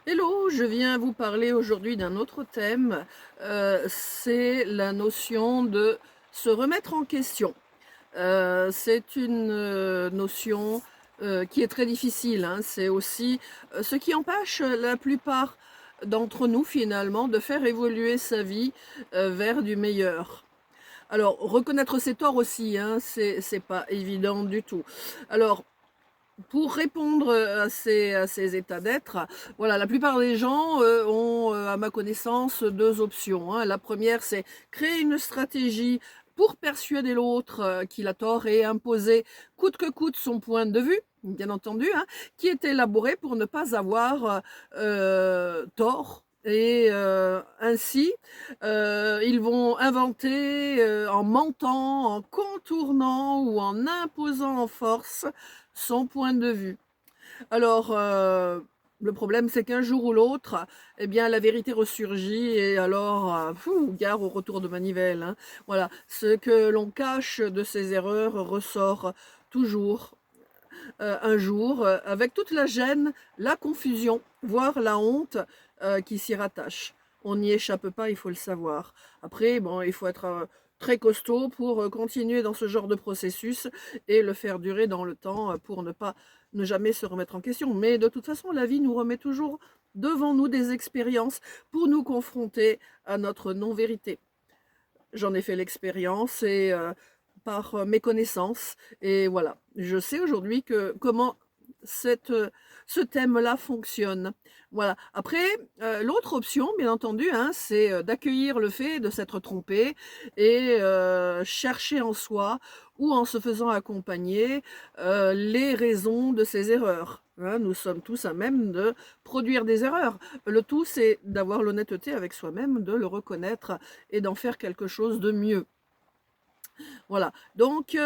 Hello, je viens vous parler aujourd'hui d'un autre thème, c'est la notion de se remettre en question. C'est une, notion, qui est très difficile, hein. C'est aussi, ce qui empêche la plupart d'entre nous finalement de faire évoluer sa vie, vers du meilleur. Alors reconnaître ses torts aussi, hein, c'est pas évident du tout. Alors pour répondre, à ces états d'être, voilà, la plupart des gens, ont, à ma connaissance, 2 options, hein. La première, c'est créer une stratégie pour persuader l'autre, qu'il a tort et imposer coûte que coûte son point de vue, bien entendu, hein, qui est élaboré pour ne pas avoir, tort et ainsi, ils vont inventer, en mentant, en contournant ou en imposant en force son point de vue. Alors, le problème, c'est qu'un jour ou l'autre, eh bien, la vérité ressurgit et alors, gare au retour de manivelle, hein. Voilà, ce que l'on cache de ses erreurs ressort toujours, un jour, avec toute la gêne, la confusion, voire la honte, qui s'y rattache. On n'y échappe pas, il faut le savoir. Après, bon, il faut être, très costaud pour, continuer dans ce genre de processus et le faire durer dans le temps, pour ne jamais se remettre en question. Mais de toute façon, la vie nous remet toujours devant nous des expériences pour nous confronter à notre non-vérité. J'en ai fait l'expérience et par, mes connaissances et voilà. Je sais aujourd'hui que comment cette, ce thème-là fonctionne. Voilà. Après, l'autre option, bien entendu, hein, c'est, d'accueillir le fait de s'être trompé et chercher en soi ou en se faisant accompagner, les raisons de ses erreurs, hein. Nous sommes tous à même de produire des erreurs. Le tout, c'est d'avoir l'honnêteté avec soi-même, de le reconnaître et d'en faire quelque chose de mieux. Voilà, donc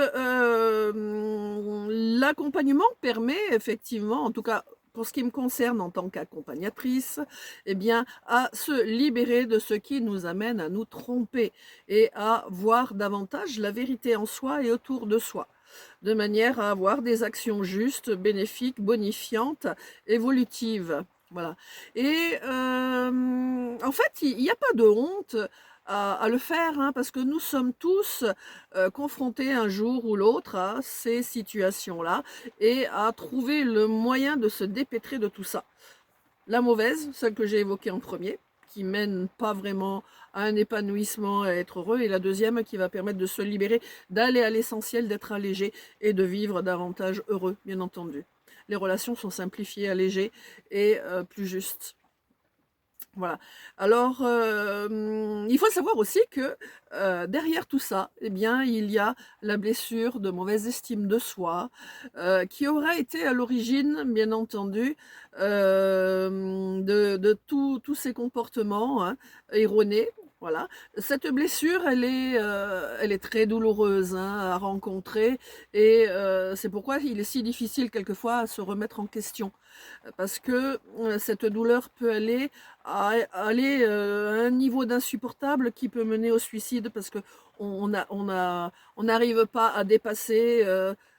l'accompagnement permet effectivement, en tout cas pour ce qui me concerne en tant qu'accompagnatrice, eh bien, à se libérer de ce qui nous amène à nous tromper et à voir davantage la vérité en soi et autour de soi, de manière à avoir des actions justes, bénéfiques, bonifiantes, évolutives. Voilà. Et en fait, il n'y a pas de honte à le faire, hein, parce que nous sommes tous confrontés un jour ou l'autre à ces situations-là et à trouver le moyen de se dépêtrer de tout ça. La mauvaise, celle que j'ai évoquée en premier, qui mène pas vraiment à un épanouissement, à être heureux, et la deuxième qui va permettre de se libérer, d'aller à l'essentiel, d'être allégé et de vivre davantage heureux, bien entendu. Les relations sont simplifiées, allégées et plus justes. Voilà. Alors, il faut savoir aussi que, derrière tout ça, eh bien, il y a la blessure de mauvaise estime de soi, qui aurait été à l'origine, bien entendu, de tous ces comportements, hein, erronés. Voilà. Cette blessure, elle est très douloureuse, hein, à rencontrer et c'est pourquoi il est si difficile quelquefois à se remettre en question. Parce que, cette douleur peut aller, à un niveau d'insupportable qui peut mener au suicide parce qu'on n'arrive pas à dépasser,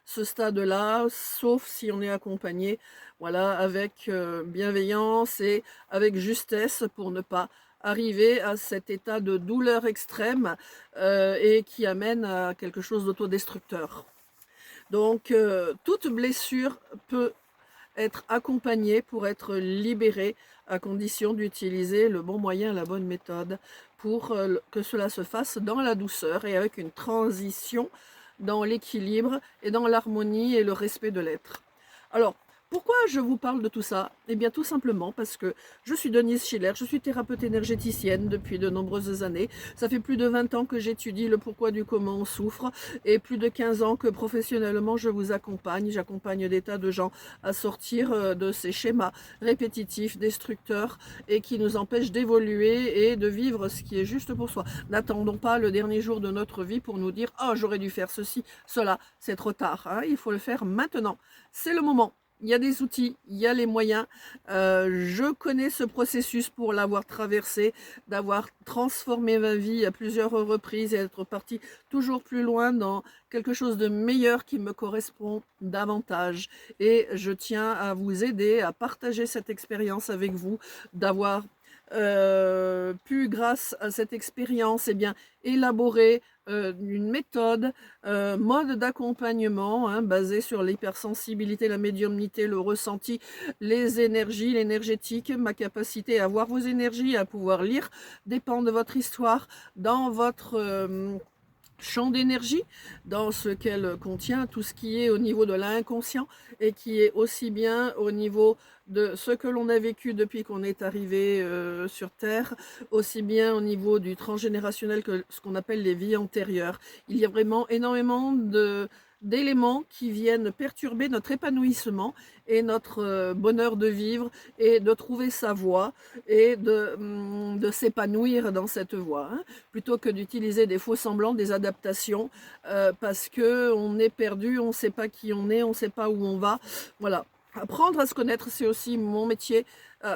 ce stade-là, sauf si on est accompagné, voilà, avec, bienveillance et avec justesse pour ne pas arriver à cet état de douleur extrême, et qui amène à quelque chose d'autodestructeur. Donc, toute blessure peut être accompagné pour être libéré, à condition d'utiliser le bon moyen, la bonne méthode pour, que cela se fasse dans la douceur et avec une transition dans l'équilibre et dans l'harmonie et le respect de l'être. Alors, pourquoi je vous parle de tout ça? Eh bien, tout simplement parce que je suis Denise Schiller, je suis thérapeute énergéticienne depuis de nombreuses années. Ça fait plus de 20 ans que j'étudie le pourquoi du comment on souffre et plus de 15 ans que professionnellement je vous accompagne. J'accompagne des tas de gens à sortir de ces schémas répétitifs, destructeurs et qui nous empêchent d'évoluer et de vivre ce qui est juste pour soi. N'attendons pas le dernier jour de notre vie pour nous dire « Ah, j'aurais dû faire ceci, cela ». C'est trop tard, hein, il faut le faire maintenant. C'est le moment. il y a des outils, il y a les moyens. Je connais ce processus pour l'avoir traversé, d'avoir transformé ma vie à plusieurs reprises et être partie toujours plus loin dans quelque chose de meilleur qui me correspond davantage. Et je tiens à vous aider à partager cette expérience avec vous, d'avoir pu, grâce à cette expérience, eh bien, élaborer une méthode, mode d'accompagnement basé sur l'hypersensibilité, la médiumnité, le ressenti, les énergies, l'énergétique. Ma capacité à voir vos énergies, à pouvoir lire des pans de votre histoire dans votre champ d'énergie, dans ce qu'elle contient, tout ce qui est au niveau de l'inconscient et qui est aussi bien au niveau de ce que l'on a vécu depuis qu'on est arrivé sur Terre, aussi bien au niveau du transgénérationnel que ce qu'on appelle les vies antérieures. Il y a vraiment énormément d'éléments qui viennent perturber notre épanouissement et notre bonheur de vivre et de trouver sa voie et de s'épanouir dans cette voie, plutôt que d'utiliser des faux semblants, des adaptations, parce que on est perdu, on ne sait pas qui on est, on ne sait pas où on va. Voilà. Apprendre à se connaître, c'est aussi mon métier,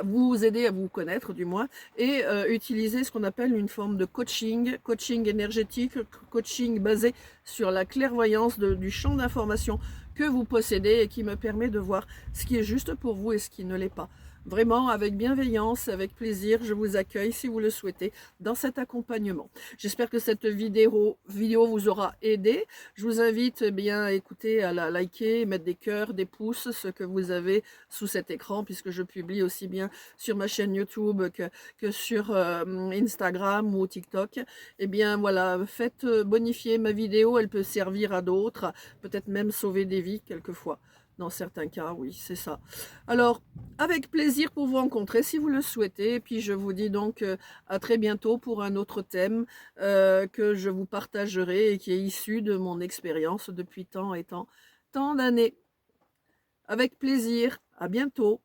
vous aider à vous connaître du moins, et utiliser ce qu'on appelle une forme de coaching, coaching énergétique, coaching basé sur la clairvoyance du champ d'information que vous possédez et qui me permet de voir ce qui est juste pour vous et ce qui ne l'est pas. Vraiment, avec bienveillance, avec plaisir, je vous accueille, si vous le souhaitez, dans cet accompagnement. J'espère que cette vidéo vous aura aidé. Je vous invite bien à écouter, à la liker, mettre des cœurs, des pouces, ce que vous avez sous cet écran, puisque je publie aussi bien sur ma chaîne YouTube que sur Instagram ou TikTok. Eh bien voilà, faites bonifier ma vidéo, elle peut servir à d'autres, peut-être même sauver des vies quelquefois. Dans certains cas, oui, c'est ça. Alors, avec plaisir pour vous rencontrer si vous le souhaitez. Et puis, je vous dis donc à très bientôt pour un autre thème que je vous partagerai et qui est issu de mon expérience depuis tant et tant d'années. Avec plaisir. À bientôt.